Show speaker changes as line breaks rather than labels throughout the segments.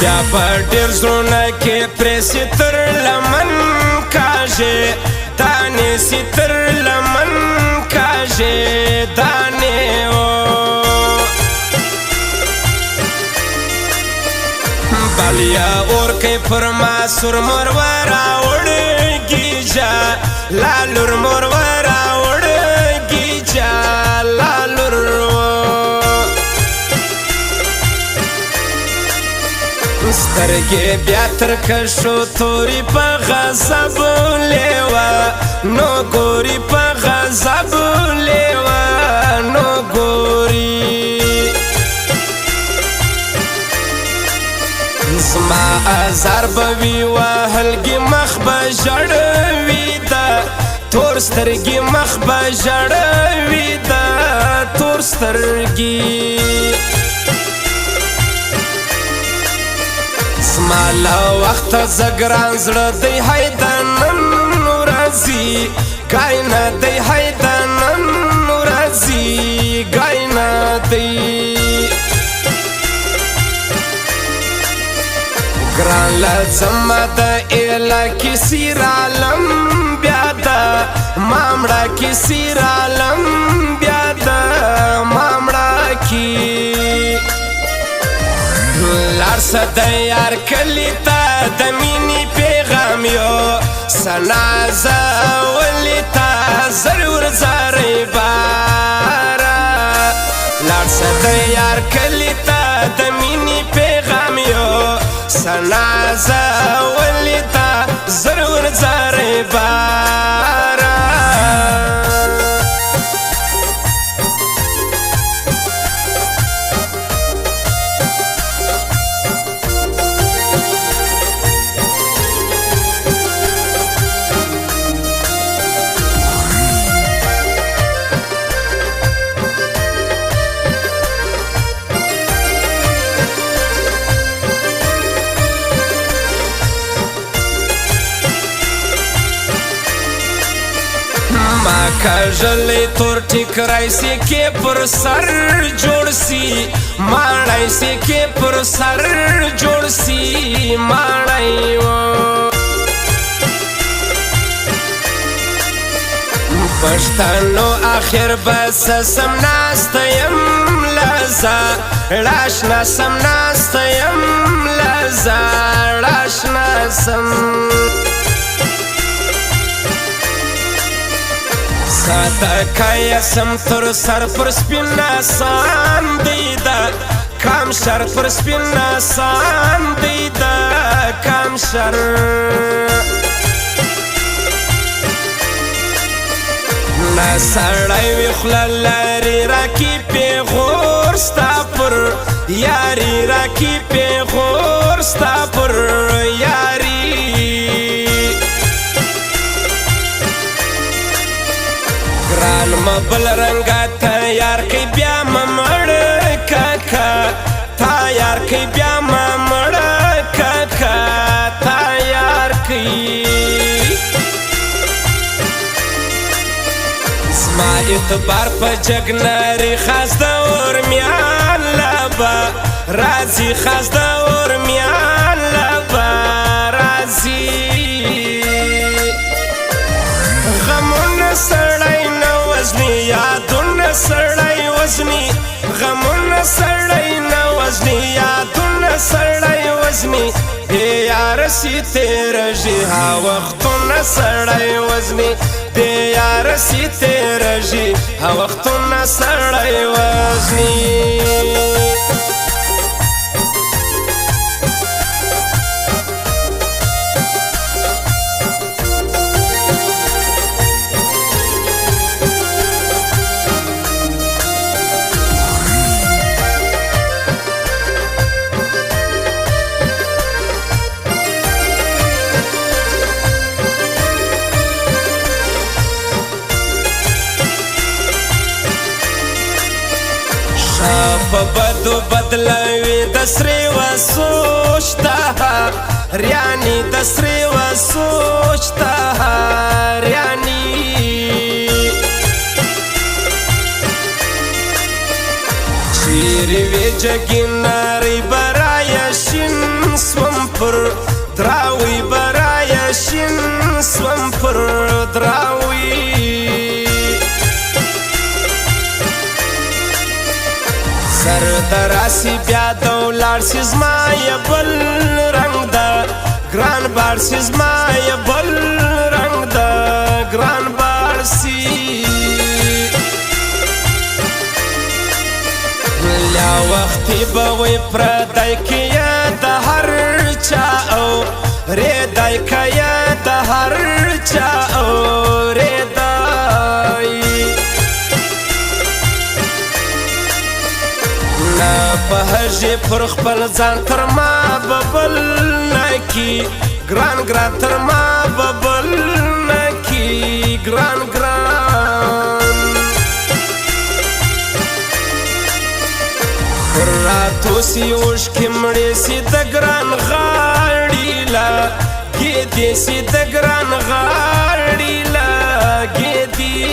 بیا په ډېر زړونه کې پرې سي تر لمن کاږې دانې سي تر لمن کاږې دانې بالیا اور کوي پر ما سور مور وراوړږي جا لالور مور وراوړږي جا لالور سترګې بیا تر کشو توري په غضب لیوا نو ګوري په غضب لیوا نو ګوري زما ازار بوي وهلګي مخ به ژړوي دا تور سترګې مخ به ژړوي دا تور سترګې زما له وخته زګران زړه دی هیدا نن ورځي ګاینه دی هیدا نن ورځي ګاینه دی ګران لازمه د ایله کې سیر عالم بیا ده مامړه کې سیر عالم بیا ده مامړه کې لار څه د یار کلي ته د مینې پیغام یو سنازه ولې ته ضرور زارې باره لار څه د یار کلي ته د مینې پیغام یو سنازه ولې ته ضرور زارې باره ما کژلې تور ټیکرای سي کې پر سر جوړ سي ماړای سي کې پر سر جوړ سي ماړای پښتنو اخر بس سم ناستیم لزا راشنا سم ناستیم لزا راشنا سم ساته کایا سم تر سر پر سپین آسان دیدا کام شر پر سپین آسان دیدا کام شر نا سړی وی خوله لري راکي پیغور ستا پر یاري راکي پیغور ستا پر یاري ګران مبل رنګه تیار کړي بیا مړ کاکا تیار کړي بیا مړ کاکا تیار کړي زما اعتبار په جګناري خاص د اورمیان لبا راځي خاص د اورمیان لبا راځي غمونه سړی یادونه سړی وزني غمونه سړی نه وزني یادونه سړی وزني بې یاره سي تېرېږي ها وختونه سړی وزني بې یاره سي تېرېږي ها وختونه سړی وزني په بدو بدلوي د سرې و سوچتا ریانی د سرې و سوچتا ریانی چیرې وې جګې نارې برایه شین دراوي سر دراسی بیا دولار سی زما یا بل رنگ دا گران بار سی زما یا بل رنگ دا گران بار سی لیا وقتی بوی پردائی کیا دا هر چا او ریدائی کیا دا هر چا او ریدائی نا بهجی پر خپل ځان تر ما ببل نکی گران گران تر ما ببل نکی گران گران پر راتو سی اوش کی مړی سی د گران غاړی لا گیدی سی د گران غاړی لا گیدی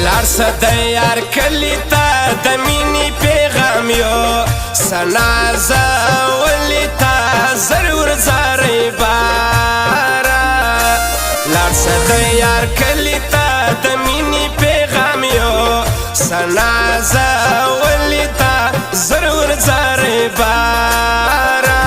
لار سده یار کلی تا د مینی پیغام یو سنازه ولی تا ضرور زاری بارا لار سده یار کلی تا د مینی پیغام یو سنازه ولی تا ضرور زاری بارا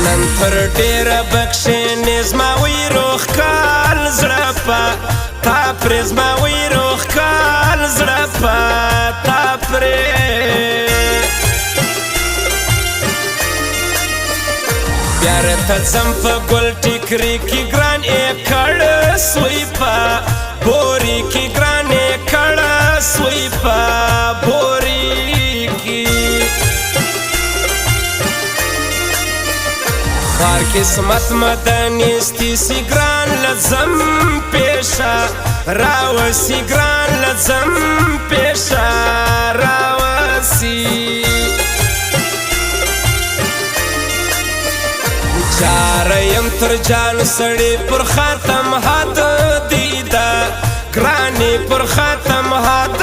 نن پر ډیر بخښنې زما وی روح کال زړه په تا پرې زما وی روح کال زړه په تا پرې بیا راته ځم په ګل ټیکري کې ګران یې کړ سوی په بوري کې ګران یې کړ سوی په بوري کې خوار قسمت مدنیستی سی گران لزم پیشا راوسی گران لزم پیشا راوسی چاریم تر جان سڑی پر خاتم حد دیدا گرانی پر خاتم حد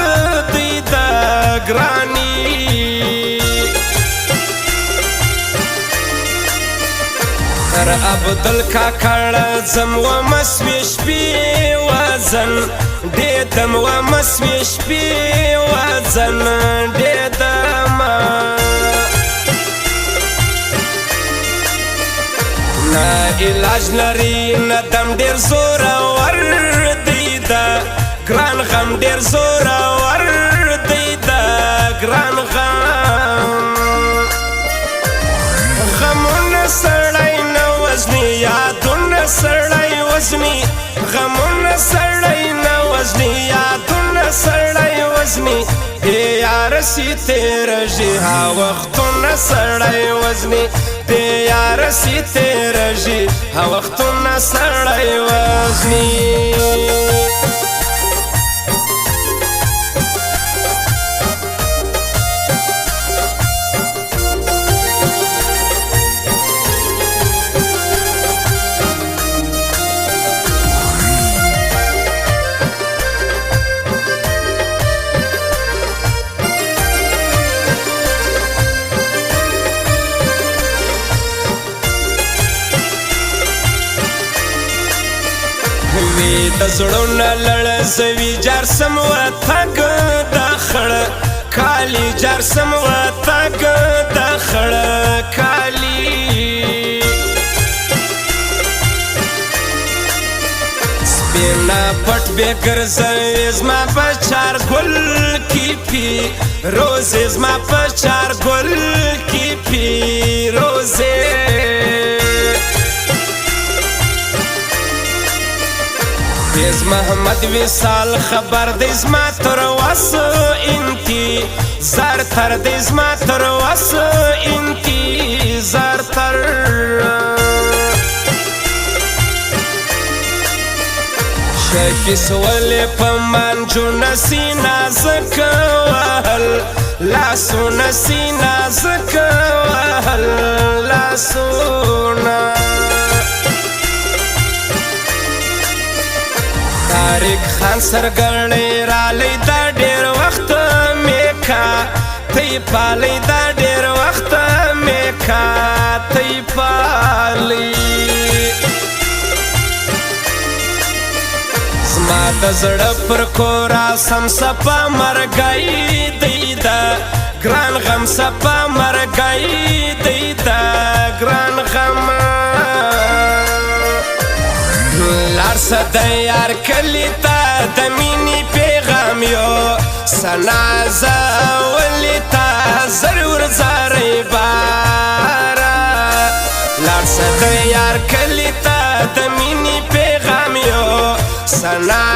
دیدا گرانی تر عبدال کاکړ ځم ومه سوې شپې وزن ډېدم ومه سوې شپې وزن ډېدمه نه علاج لري نه دم ډېر زورور دی دا ګران غم ډېر زورور دی دا ګران غم غمونه سړی یادونه سړی وزني غمونه سړی نه وزني یادونه سړی وزني ای یار سی تیر جی ها وختونه سړی وزني ای یار سی تیر جی ها وختونه سړی وزني د زړونه لړزوي جار سم وتګ د خړه کالي جار سم وتګ د خړه کالي سپینا پټ به ګرځي زما په چار ګل کی پی روز زما په چار ګل کی پی روزه تیز محمد وصال خبر دی زما تر وس انتی زار تر دی زما تر وس انتی زار تر شکیس ولی پمان جو نسینا زکوهل لاسونا سینا زکوهل لاسونا طارق خان سرګړی رالی دا ډیر وخت میکا تی پالی دا ډیر وخت میکا تی پالی زما د زړه پر کورا سم سپا مرګی دی دا ګران غم سپا مرګی دی دا ګران غم لارسه د یار کلی تا د مینې پیغام یو سنازه ولی تا ضرور زاری بارا لارسه د یار کلی تا د مینې پیغام یو سنازه